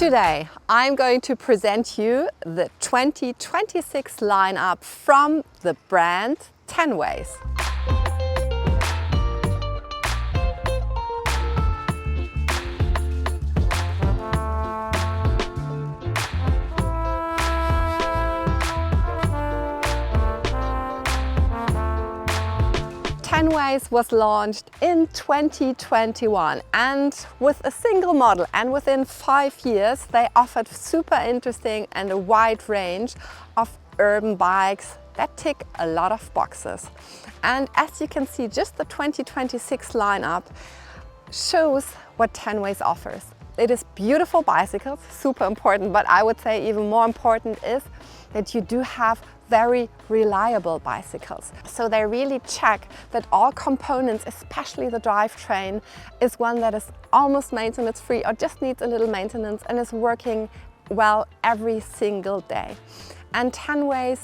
Today I'm going to present you the 2026 lineup from the brand Tenways. Tenways was launched in 2021 and with a single model, and within 5 years they offered super interesting and a wide range of urban bikes that tick a lot of boxes. And as you can see, just the 2026 lineup shows what Tenways offers. It is beautiful bicycles, super important, but I would say even more important is that you do have very reliable bicycles. So they really check that all components, especially the drivetrain, is one that is almost maintenance free or just needs a little maintenance and is working well every single day. And Tenways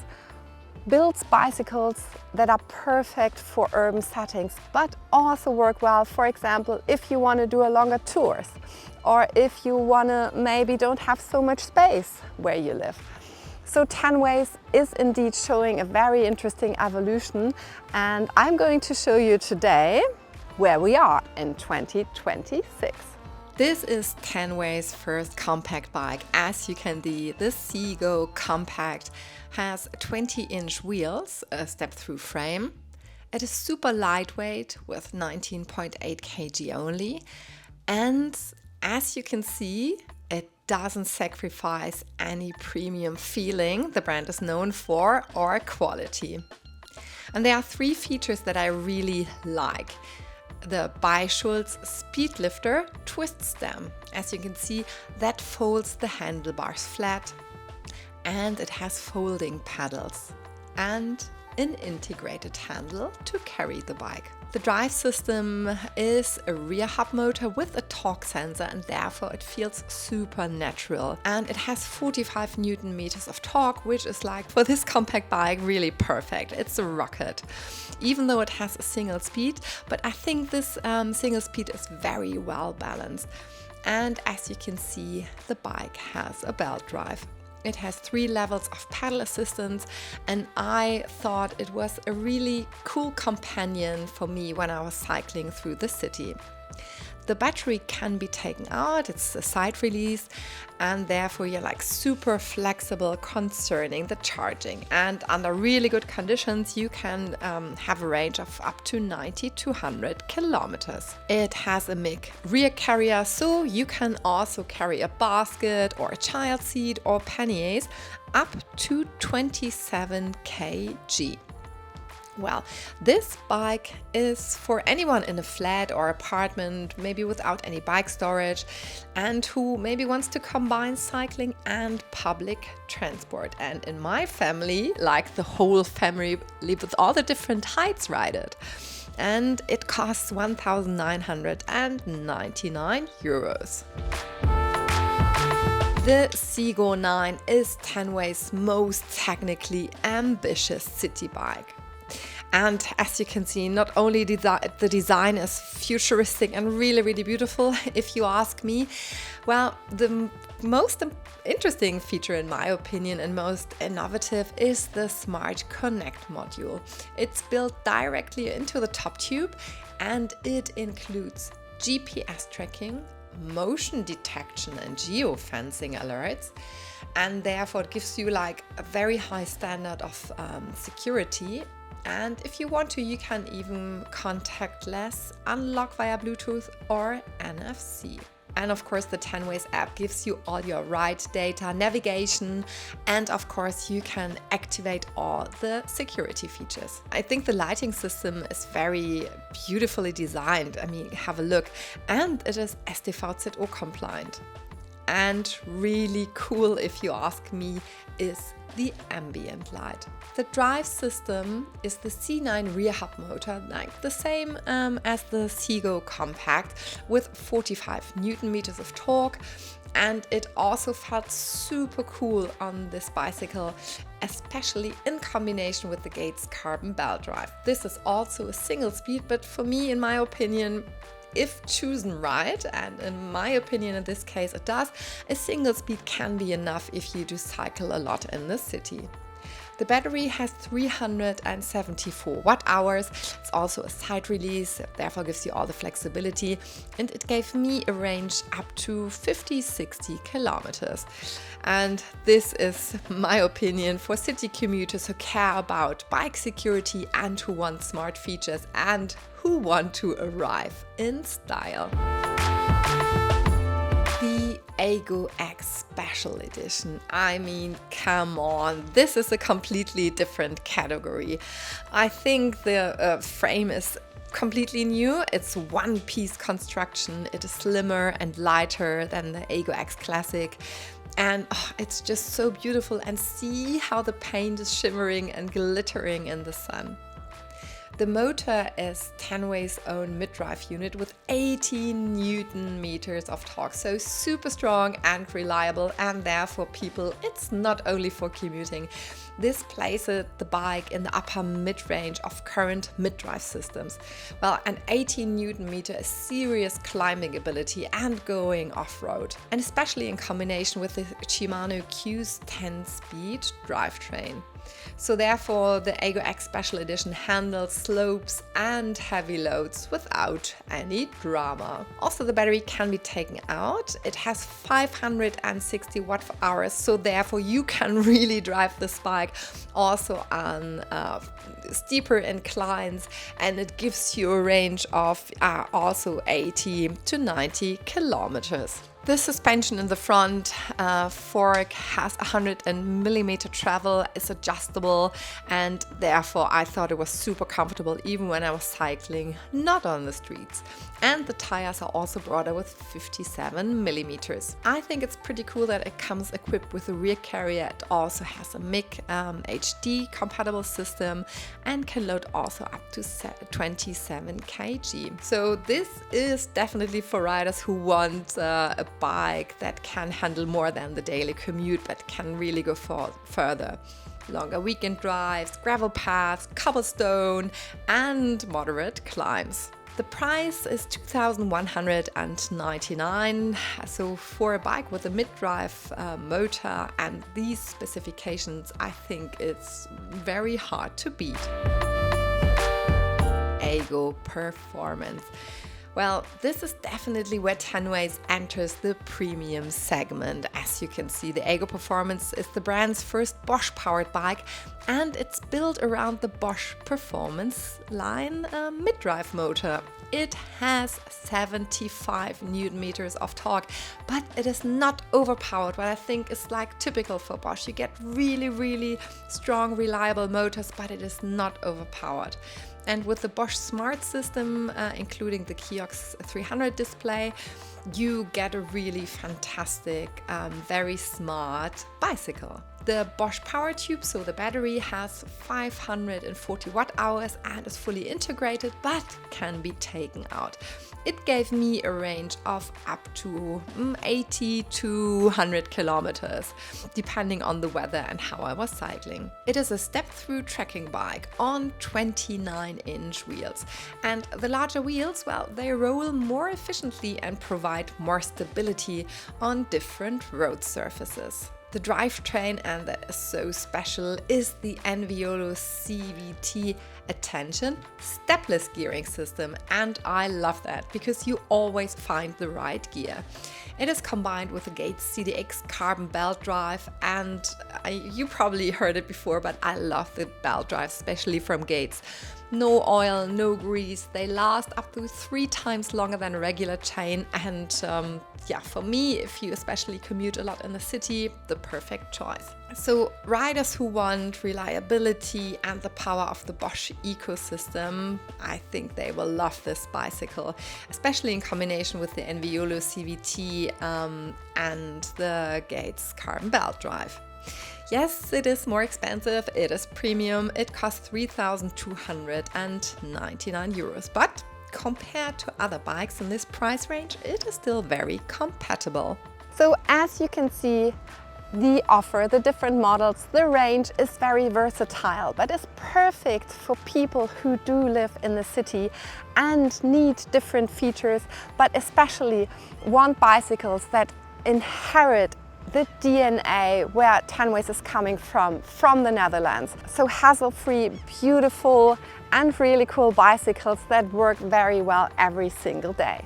builds bicycles that are perfect for urban settings, but also work well, for example, if you want to do a longer tours, or if you want to maybe don't have so much space where you live. So Tenways is indeed showing a very interesting evolution, and I'm going to show you today where we are in 2026. This is Tenways' first compact bike. As you can see, this CGO Compact has 20-inch wheels, a step-through frame. It is super lightweight with 19.8 kg only, and as you can see, it doesn't sacrifice any premium feeling the brand is known for or quality. And there are 3 features that I really like. The Schulz speed lifter twist stem. As you can see, that folds the handlebars flat, and it has folding pedals and an integrated handle to carry the bike. The drive system is a rear hub motor with a torque sensor, and therefore it feels super natural. And it has 45 Newton meters of torque, which is like, for this compact bike, really perfect. It's a rocket. Even though it has a single speed, but I think this single speed is very well balanced. And as you can see, the bike has a belt drive. It has 3 levels of pedal assistance, and I thought it was a really cool companion for me when I was cycling through the city. The battery can be taken out, it's a side release, and therefore you're like super flexible concerning the charging. And under really good conditions, you can have a range of up to 90 to 100 kilometers. It has a MIG rear carrier, so you can also carry a basket or a child seat or panniers up to 27 kg. Well, this bike is for anyone in a flat or apartment, maybe without any bike storage, and who maybe wants to combine cycling and public transport. And in my family, like the whole family with all the different heights ride it. And it costs 1,999 euros. The CGO 9 is Tenways' most technically ambitious city bike. And as you can see, not only the design is futuristic and really, really beautiful, if you ask me, well, the most interesting feature in my opinion and most innovative is the Smart Connect module. It's built directly into the top tube, and it includes GPS tracking, motion detection and geofencing alerts, and therefore it gives you like a very high standard of security. And if you want to, you can even contactless unlock via Bluetooth or NFC. And of course, the Tenways app gives you all your ride data, navigation, and of course, you can activate all the security features. I think the lighting system is very beautifully designed. I mean, have a look. And it is STVZO compliant. And really cool, if you ask me, is the ambient light. The drive system is the C9 rear hub motor, like the same as the CGO Compact, with 45 Newton meters of torque, and it also felt super cool on this bicycle, especially in combination with the Gates carbon belt drive. This is also a single speed, but for me, in my opinion, if chosen right, and in my opinion in this case it does, a single speed can be enough if you do cycle a lot in the city. The battery has 374 watt-hours. It's also a side release, therefore gives you all the flexibility, and it gave me a range up to 50-60 kilometers. And this is my opinion for city commuters who care about bike security and who want smart features and who want to arrive in style. The Aygo X Special Edition. I mean, come on, this is a completely different category. I think the frame is completely new. It's one-piece construction. It is slimmer and lighter than the Aygo X Classic. And it's just so beautiful, and see how the paint is shimmering and glittering in the sun. The motor is Tenways' own mid-drive unit with 18 Newton meters of torque, so super strong and reliable, and therefore people, it's not only for commuting. This places the bike in the upper mid-range of current mid-drive systems. Well, an 18 Newton meter is serious climbing ability and going off-road, and especially in combination with the Shimano Q's 10-speed drivetrain. So therefore the Aygo X Special Edition handles slopes and heavy loads without any drama. Also, the battery can be taken out. It has 560 watt-hours, so therefore you can really drive this bike also on steeper inclines, and it gives you a range of also 80 to 90 kilometers. The suspension in the front fork has 100mm travel, is adjustable, and therefore I thought it was super comfortable even when I was cycling, not on the streets. And the tires are also broader with 57mm. I think it's pretty cool that it comes equipped with a rear carrier. It also has a MIG HD compatible system and can load also up to 27 kg. So this is definitely for riders who want a bike that can handle more than the daily commute, but can really go further. Longer weekend drives, gravel paths, cobblestone, and moderate climbs. The price is $2,199, so for a bike with a mid-drive motor and these specifications, I think it's very hard to beat. Aygo Performance. Well, this is definitely where Tenways enters the premium segment. As you can see, the Aygo Performance is the brand's first Bosch-powered bike, and it's built around the Bosch Performance Line mid-drive motor. It has 75 Newton meters of torque, but it is not overpowered, what I think is like typical for Bosch. You get really strong, reliable motors, but it is not overpowered. And with the Bosch Smart System, including the Kiox 300 display, you get a really fantastic, very smart bicycle. The Bosch PowerTube, so the battery, has 540 watt-hours and is fully integrated, but can be taken out. It gave me a range of up to 80 to 100 kilometers, depending on the weather and how I was cycling. It is a step-through trekking bike on 29-inch wheels. And the larger wheels, well, they roll more efficiently and provide more stability on different road surfaces. The drivetrain, and that is so special, is the Enviolo CVT attention stepless gearing system, and I love that because you always find the right gear. It is combined with the Gates CDX carbon belt drive, and you probably heard it before, but I love the belt drive, especially from Gates. No oil, no grease, they last up to 3 times longer than a regular chain, and yeah, for me, if you especially commute a lot in the city, the perfect choice. So riders who want reliability and the power of the Bosch ecosystem, I think they will love this bicycle, especially in combination with the Enviolo CVT and the Gates carbon belt drive. Yes, it is more expensive, it is premium, it costs 3,299 euros, but compared to other bikes in this price range, it is still very compatible. So as you can see, The offer, the different models, the range is very versatile, but is perfect for people who do live in the city and need different features, but especially want bicycles that inherit the DNA where Tenways is coming from the Netherlands. So hassle-free, beautiful and really cool bicycles that work very well every single day.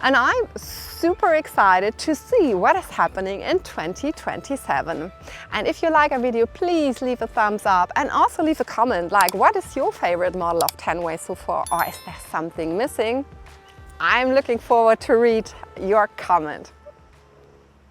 And I'm super excited to see what is happening in 2027. And if you like our video, please leave a thumbs up and also leave a comment, like what is your favorite model of Tenways so far, or is there something missing? I'm looking forward to read your comment.